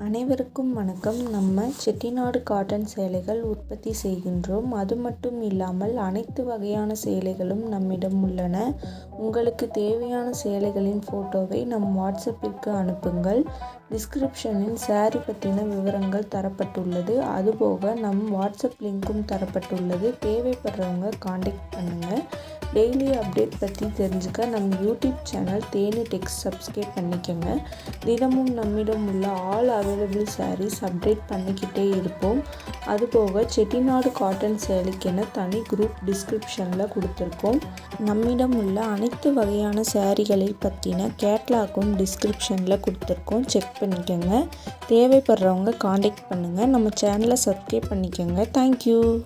அனைவருக்கும் வணக்கம். நம்ம செட்டிநாடு காட்டன் சேலைகள் உற்பத்தி செய்கின்றோம். அது மட்டும் இல்லாமல் அனைத்து வகையான சேலைகளும் நம்மிடம் உள்ளன. உங்களுக்கு தேவையான சேலைகளின் ஃபோட்டோவை நம் வாட்ஸ்அப்பிற்கு அனுப்புங்கள். டிஸ்கிரிப்ஷனில் சாரி பற்றின விவரங்கள் தரப்பட்டுள்ளது. அதுபோக நம் வாட்ஸ்அப் லிங்க்கும் தரப்பட்டுள்ளது. தேவைப்படுறவங்க காண்டாக்ட் பண்ணுங்கள். டெய்லி அப்டேட் பற்றி தெரிஞ்சுக்க நம்ம யூடியூப் சேனல் தேனி டெக்ஸ் சப்ஸ்கிரைப் பண்ணிக்கோங்க. தினமும் நம்மிடம் உள்ள ஆல் அவைலபிள் சாரீஸ் அப்டேட் பண்ணிக்கிட்டே இருப்போம். அதுபோக செட்டிநாடு காட்டன் சேலைக்கென தனி குரூப் டிஸ்கிரிப்ஷனில் கொடுத்துருக்கோம். நம்மிடம் உள்ள அனைத்து வகையான சாரீகளை பற்றின கேட்லாக்கும் டிஸ்கிரிப்ஷனில் கொடுத்துருக்கோம். செக் பண்ணிக்கோங்க. தேவைப்படுறவங்க காண்டாக்ட் பண்ணுங்கள். நம்ம சேனலை சப்ஸ்கிரைப் பண்ணிக்கோங்க. தேங்க்யூ.